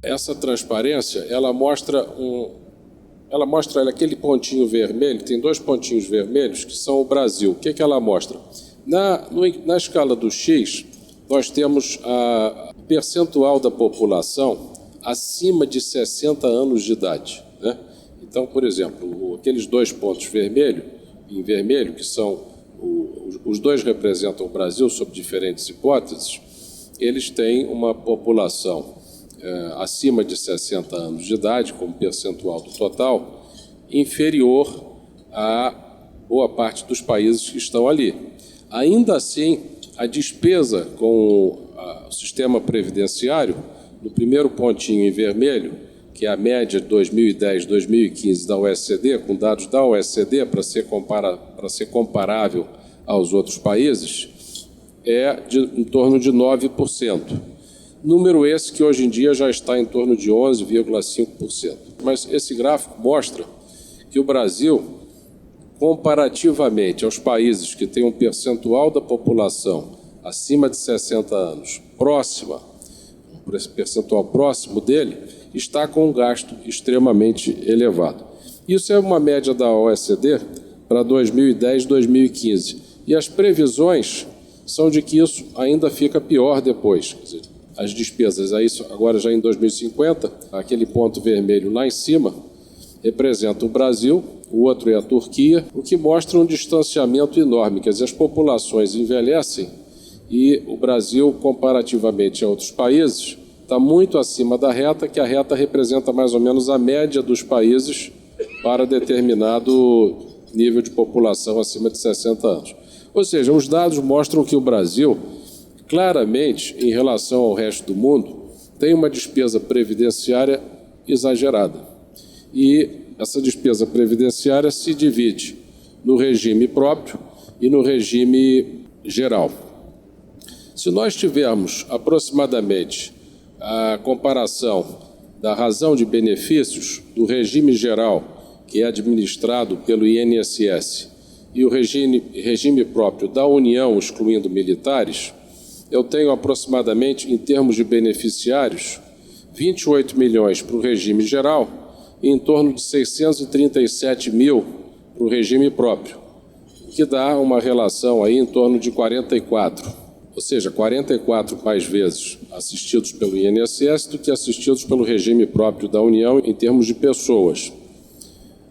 essa transparência, ela mostra aquele pontinho vermelho, tem dois pontinhos vermelhos que são o Brasil. O que ela mostra? Na escala do X, nós temos a percentual da população acima de 60 anos de idade, né? Então, por exemplo, aqueles dois pontos em vermelho, que são os dois representam o Brasil sob diferentes hipóteses, eles têm uma população acima de 60 anos de idade, como percentual do total, inferior a boa parte dos países que estão ali. Ainda assim, a despesa com o sistema previdenciário, no primeiro pontinho em vermelho, que é a média de 2010-2015 da OECD, com dados da OECD para ser comparável aos outros países, é em torno de 9%. Número esse que hoje em dia já está em torno de 11,5%. Mas esse gráfico mostra que o Brasil, comparativamente aos países que têm um percentual da população acima de 60 anos por esse percentual próximo dele, está com um gasto extremamente elevado. Isso é uma média da OECD para 2010 e 2015. E as previsões são de que isso ainda fica pior depois. Quer dizer, as despesas, agora já em 2050, aquele ponto vermelho lá em cima representa o Brasil, o outro é a Turquia, o que mostra um distanciamento enorme. Quer dizer, as populações envelhecem e o Brasil, comparativamente a outros países, está muito acima da reta, que a reta representa mais ou menos a média dos países para determinado nível de população acima de 60 anos. Ou seja, os dados mostram que o Brasil, claramente, em relação ao resto do mundo, tem uma despesa previdenciária exagerada. E essa despesa previdenciária se divide no regime próprio e no regime geral. Se nós tivermos aproximadamente a comparação da razão de benefícios do regime geral, que é administrado pelo INSS, e o regime próprio da União, excluindo militares, eu tenho aproximadamente, em termos de beneficiários, 28 milhões para o regime geral e em torno de 637 mil para o regime próprio, que dá uma relação aí em torno de 44, ou seja, 44 mais vezes assistidos pelo INSS do que assistidos pelo regime próprio da União em termos de pessoas.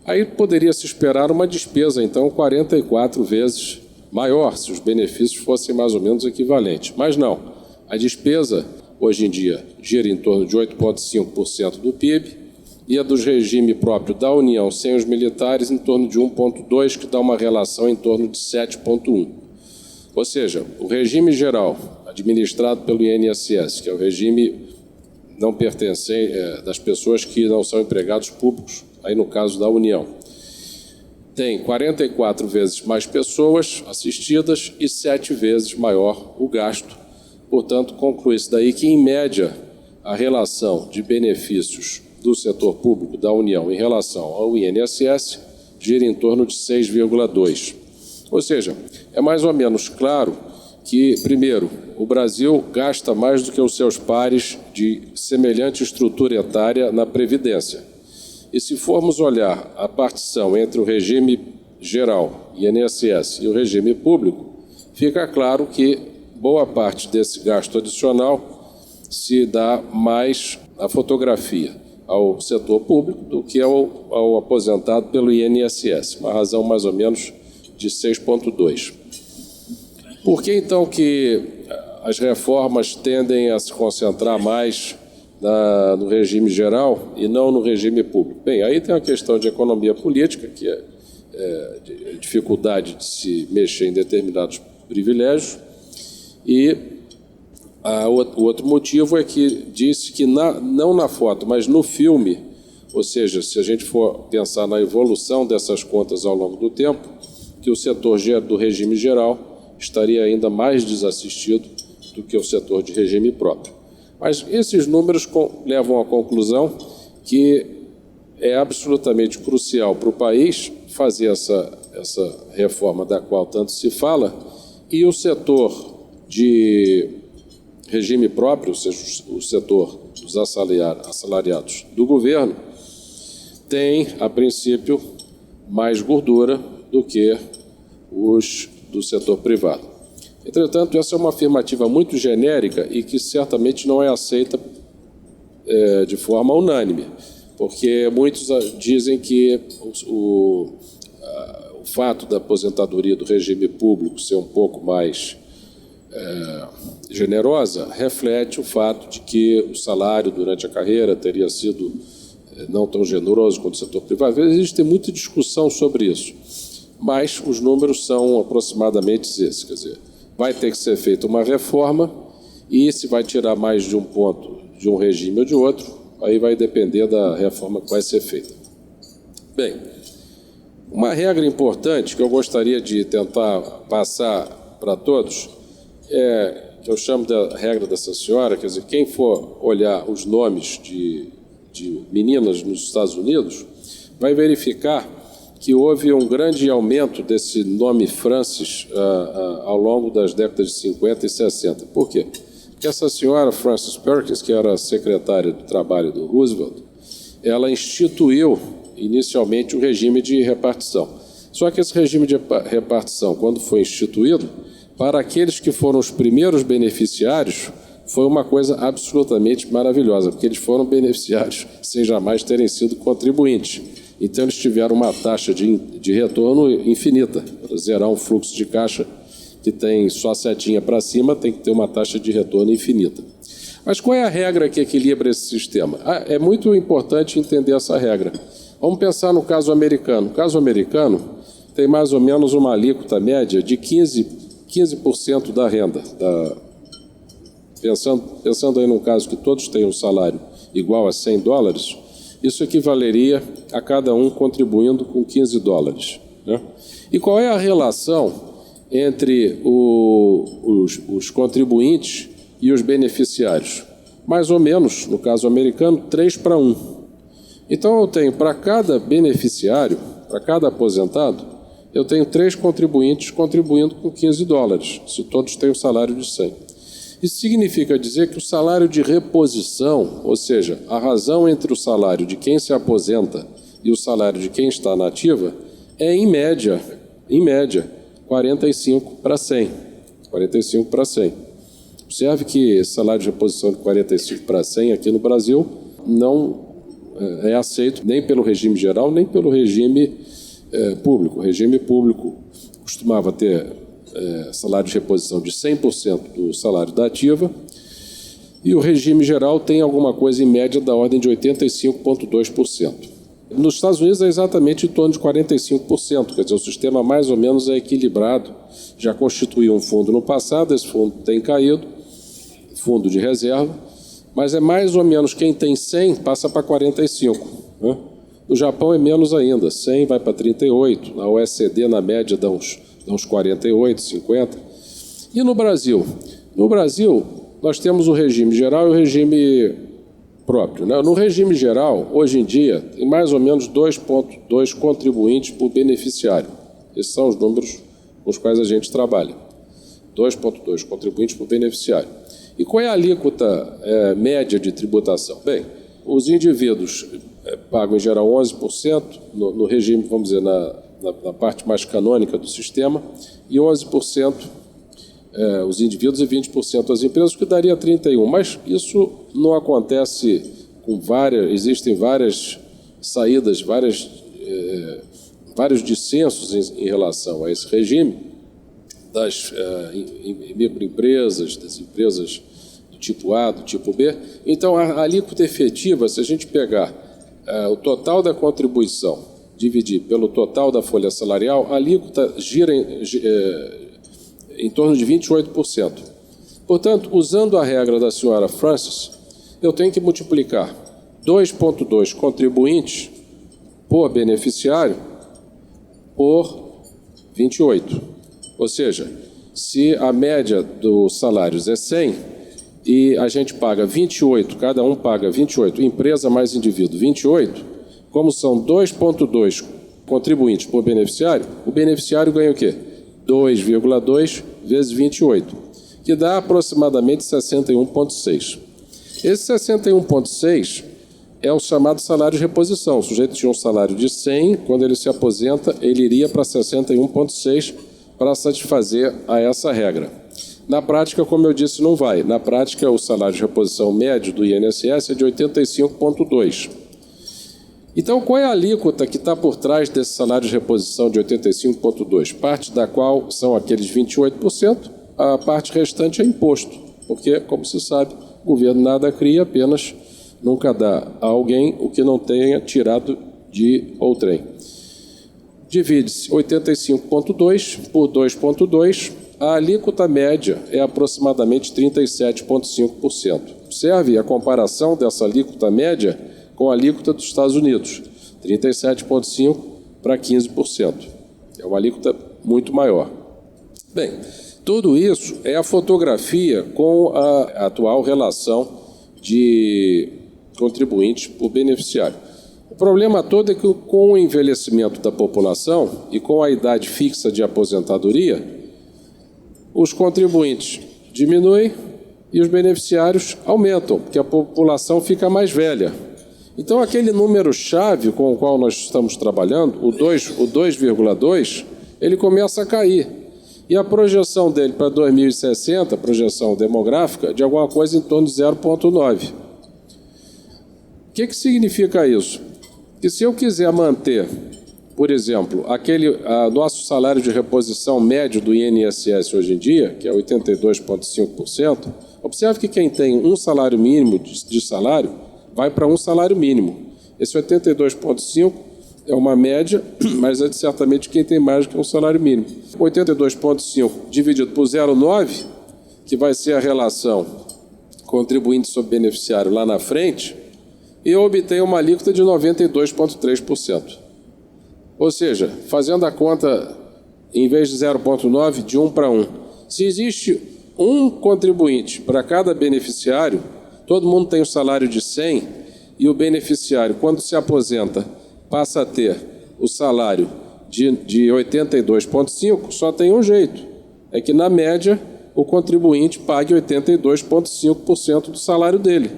Aí poderia se esperar uma despesa, então, 44 vezes maior, se os benefícios fossem mais ou menos equivalentes. Mas não, a despesa, hoje em dia, gira em torno de 8,5% do PIB e a do regime próprio da União, sem os militares, em torno de 1,2%, que dá uma relação em torno de 7,1%. Ou seja, o regime geral, administrado pelo INSS, que é o regime não pertencente das pessoas que não são empregados públicos, aí no caso da União, tem 44 vezes mais pessoas assistidas e 7 vezes maior o gasto. Portanto, conclui-se daí que, em média, a relação de benefícios do setor público da União em relação ao INSS gira em torno de 6,2. Ou seja, é mais ou menos claro que, primeiro, o Brasil gasta mais do que os seus pares de semelhante estrutura etária na Previdência. E se formos olhar a partição entre o regime geral, INSS, e o regime público, fica claro que boa parte desse gasto adicional se dá mais à fotografia, ao setor público, do que ao aposentado pelo INSS, uma razão mais ou menos de 6,2. Por que, então, que as reformas tendem a se concentrar mais no regime geral e não no regime público? Bem, aí tem a questão de economia política, que é dificuldade de se mexer em determinados privilégios, e o outro motivo é que disse que não na foto, mas no filme, ou seja, se a gente for pensar na evolução dessas contas ao longo do tempo, que o setor do regime geral estaria ainda mais desassistido do que o setor de regime próprio. Mas esses números levam à conclusão que é absolutamente crucial para o país fazer essa reforma da qual tanto se fala, e o setor de regime próprio, ou seja, o setor dos assalariados do governo têm, a princípio, mais gordura do que os do setor privado. Entretanto, essa é uma afirmativa muito genérica e que certamente não é aceita de forma unânime, porque muitos dizem que o fato da aposentadoria do regime público ser um pouco mais generosa reflete o fato de que o salário durante a carreira teria sido não tão generoso quanto o setor privado. Existe muita discussão sobre isso, mas os números são aproximadamente esses. Quer dizer, vai ter que ser feita uma reforma e se vai tirar mais de um ponto de um regime ou de outro, aí vai depender da reforma que vai ser feita. Bem, uma regra importante que eu gostaria de tentar passar para todos que eu chamo da regra dessa senhora, quer dizer, quem for olhar os nomes de meninas nos Estados Unidos vai verificar que houve um grande aumento desse nome Frances ao longo das décadas de 50 e 60. Por quê? Porque essa senhora Frances Perkins, que era secretária do Trabalho do Roosevelt, ela instituiu inicialmente o regime de repartição. Só que esse regime de repartição, quando foi instituído, para aqueles que foram os primeiros beneficiários, foi uma coisa absolutamente maravilhosa, porque eles foram beneficiários sem jamais terem sido contribuintes. Então, eles tiveram uma taxa de retorno infinita. Para zerar um fluxo de caixa que tem só setinha para cima, tem que ter uma taxa de retorno infinita. Mas qual é a regra que equilibra esse sistema? É muito importante entender essa regra. Vamos pensar no caso americano. No caso americano, tem mais ou menos uma alíquota média de 15% da renda. Pensando aí num caso que todos têm um salário igual a $100, isso equivaleria a cada um contribuindo com $15. Né? E qual é a relação entre os contribuintes e os beneficiários? Mais ou menos, no caso americano, 3:1. Então, eu tenho para cada beneficiário, para cada aposentado, eu tenho 3 contribuintes contribuindo com $15, se todos têm um salário de 100. Isso significa dizer que o salário de reposição, ou seja, a razão entre o salário de quem se aposenta e o salário de quem está na ativa, é, em média, 45:100. 45:100. Observe que esse salário de reposição de 45:100 aqui no Brasil não é aceito nem pelo regime geral, nem pelo regime público. O regime público costumava ter salário de reposição de 100% do salário da ativa, e o regime geral tem alguma coisa em média da ordem de 85,2%. Nos Estados Unidos é exatamente em torno de 45%, quer dizer, o sistema mais ou menos é equilibrado. Já constituiu um fundo no passado, esse fundo tem caído, fundo de reserva, mas é mais ou menos quem tem 100 passa para 45%. Né? No Japão é menos ainda, 100 vai para 38%, na OECD na média dá uns 48, 50. E no Brasil? No Brasil, nós temos o regime geral e o regime próprio. Né? No regime geral, hoje em dia, tem mais ou menos 2,2 contribuintes por beneficiário. Esses são os números com os quais a gente trabalha. 2,2 contribuintes por beneficiário. E qual é a alíquota média de tributação? Bem, os indivíduos pagam, em geral, 11% no regime, vamos dizer, na parte mais canônica do sistema, e 11% os indivíduos e 20% as empresas, o que daria 31%. Mas isso não acontece com existem várias saídas, vários dissensos em relação a esse regime das microempresas, das empresas do tipo A, do tipo B. Então, a alíquota efetiva, se a gente pegar o total da contribuição, dividir pelo total da folha salarial, a alíquota gira em torno de 28%. Portanto, usando a regra da senhora Frances, eu tenho que multiplicar 2,2 contribuintes por beneficiário por 28. Ou seja, se a média dos salários é 100 e a gente paga 28, cada um paga 28, empresa mais indivíduo 28, como são 2,2 contribuintes por beneficiário, o beneficiário ganha o quê? 2,2 vezes 28, que dá aproximadamente 61,6. Esse 61,6 é o chamado salário de reposição. O sujeito tinha um salário de 100, quando ele se aposenta, ele iria para 61,6 para satisfazer a essa regra. Na prática, como eu disse, não vai. Na prática, o salário de reposição médio do INSS é de 85,2. Então, qual é a alíquota que está por trás desse salário de reposição de 85,2? Parte da qual são aqueles 28%, a parte restante é imposto, porque, como se sabe, o governo nada cria, apenas nunca dá a alguém o que não tenha tirado de outrem. Divide-se 85,2 por 2,2, a alíquota média é aproximadamente 37,5%. Observe a comparação dessa alíquota média com a alíquota dos Estados Unidos, 37,5% para 15%. É uma alíquota muito maior. Bem, tudo isso é a fotografia com a atual relação de contribuinte por beneficiário. O problema todo é que com o envelhecimento da população e com a idade fixa de aposentadoria, os contribuintes diminuem e os beneficiários aumentam, porque a população fica mais velha. Então, aquele número-chave com o qual nós estamos trabalhando, o 2,2, ele começa a cair. E a projeção dele para 2060, a projeção demográfica, de alguma coisa em torno de 0,9. O que significa isso? Que se eu quiser manter, por exemplo, nosso salário de reposição médio do INSS hoje em dia, que é 82,5%, observe que quem tem um salário mínimo de salário vai para um salário mínimo. Esse 82,5 é uma média, mas é certamente quem tem mais do que um salário mínimo. 82,5 dividido por 0,9, que vai ser a relação contribuinte sobre beneficiário lá na frente, e eu obtenho uma alíquota de 92,3%. Ou seja, fazendo a conta, em vez de 0,9, de 1 para 1. Se existe um contribuinte para cada beneficiário, todo mundo tem um salário de 100 e o beneficiário, quando se aposenta, passa a ter o salário de 82,5, só tem um jeito. É que, na média, o contribuinte pague 82,5% do salário dele.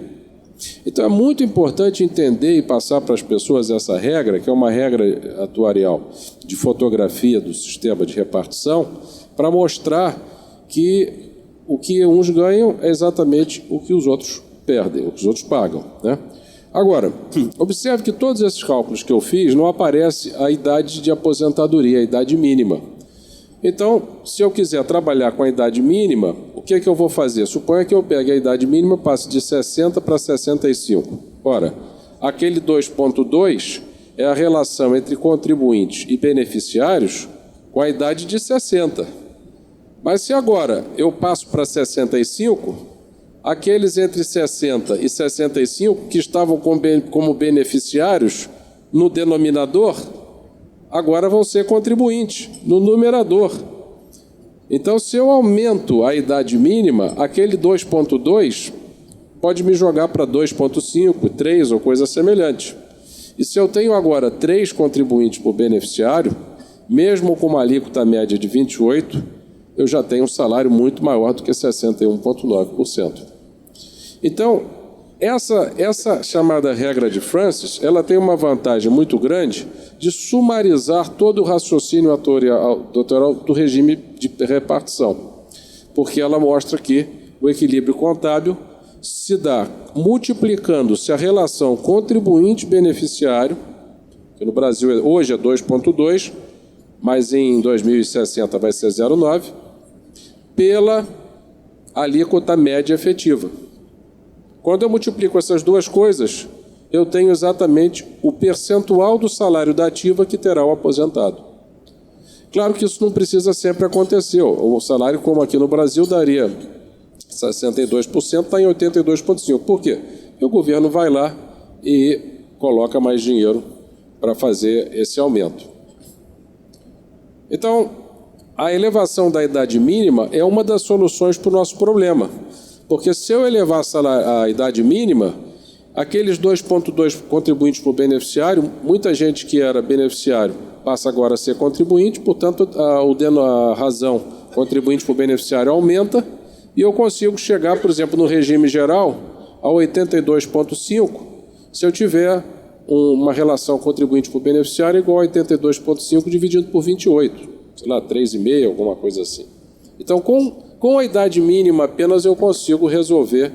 Então, é muito importante entender e passar para as pessoas essa regra, que é uma regra atuarial de fotografia do sistema de repartição, para mostrar que o que uns ganham é exatamente o que os outros perdem, o que os outros pagam, né? Agora, observe que todos esses cálculos que eu fiz não aparece a idade de aposentadoria, a idade mínima. Então, se eu quiser trabalhar com a idade mínima, o que é que eu vou fazer? Suponha que eu pegue a idade mínima, passe de 60 para 65. Ora, aquele 2,2 é a relação entre contribuintes e beneficiários com a idade de 60. Mas se agora eu passo para 65, aqueles entre 60 e 65 que estavam como beneficiários no denominador, agora vão ser contribuintes no numerador. Então, se eu aumento a idade mínima, aquele 2,2 pode me jogar para 2,5, 3 ou coisa semelhante. E se eu tenho agora 3 contribuintes por beneficiário, mesmo com uma alíquota média de 28, eu já tenho um salário muito maior do que 61,9%. Então, essa chamada regra de Francis, ela tem uma vantagem muito grande de sumarizar todo o raciocínio atuarial do regime de repartição, porque ela mostra que o equilíbrio contábil se dá multiplicando-se a relação contribuinte-beneficiário, que no Brasil hoje é 2,2, mas em 2060 vai ser 0,9, pela alíquota média efetiva. Quando eu multiplico essas duas coisas, eu tenho exatamente o percentual do salário da ativa que terá o aposentado. Claro que isso não precisa sempre acontecer. O salário, como aqui no Brasil, daria 62%, está em 82,5%. Por quê? Porque o governo vai lá e coloca mais dinheiro para fazer esse aumento. Então, a elevação da idade mínima é uma das soluções para o nosso problema. Porque se eu elevar a idade mínima, aqueles 2,2 contribuintes por beneficiário, muita gente que era beneficiário passa agora a ser contribuinte, portanto, a razão contribuinte por beneficiário aumenta, e eu consigo chegar, por exemplo, no regime geral, a 82,5 se eu tiver uma relação contribuinte por beneficiário igual a 82,5 dividido por 28, sei lá, 3,5, alguma coisa assim. Então, com a idade mínima apenas eu consigo resolver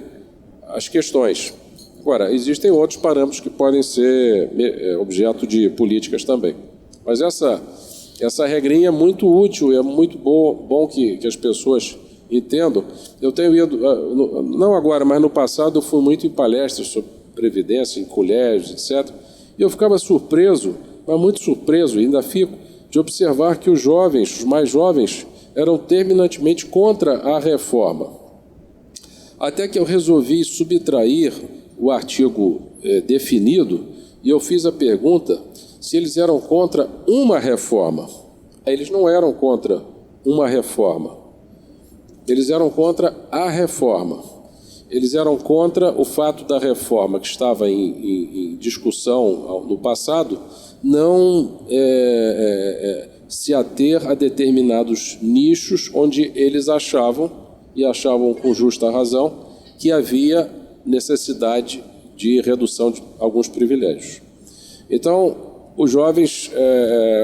as questões. Agora, existem outros parâmetros que podem ser objeto de políticas também. Mas essa regrinha é muito útil, é muito bom que as pessoas entendam. Eu tenho ido, não agora, mas no passado, eu fui muito em palestras sobre previdência, em colégios, etc. E eu ficava surpreso, mas muito surpreso, e ainda fico, de observar que os jovens, os mais jovens, eram terminantemente contra a reforma. Até que eu resolvi subtrair o artigo definido e eu fiz a pergunta se eles eram contra uma reforma. Eles não eram contra uma reforma. Eles eram contra a reforma. Eles eram contra o fato da reforma que estava em discussão no passado não se ater a determinados nichos onde eles achavam, e achavam com justa razão, que havia necessidade de redução de alguns privilégios. Então, os jovens,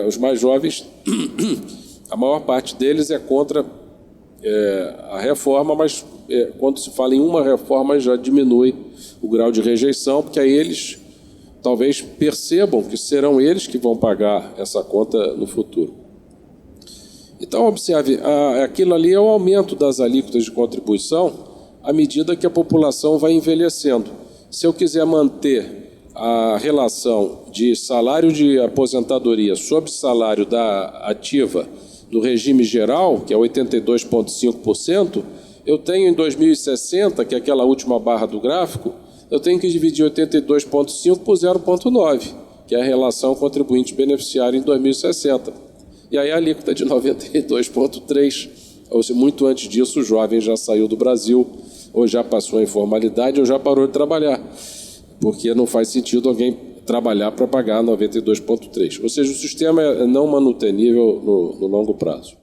os mais jovens, a maior parte deles é contra a reforma, mas quando se fala em uma reforma já diminui o grau de rejeição, porque aí eles talvez percebam que serão eles que vão pagar essa conta no futuro. Então, observe, aquilo ali é o aumento das alíquotas de contribuição à medida que a população vai envelhecendo. Se eu quiser manter a relação de salário de aposentadoria sobre salário da ativa do regime geral, que é 82,5%, eu tenho em 2060, que é aquela última barra do gráfico, eu tenho que dividir 82,5 por 0,9, que é a relação contribuinte-beneficiário em 2060. E aí a alíquota de 92,3, ou seja, muito antes disso o jovem já saiu do Brasil, ou já passou a informalidade, ou já parou de trabalhar, porque não faz sentido alguém trabalhar para pagar 92,3. Ou seja, o sistema é não manutenível no longo prazo.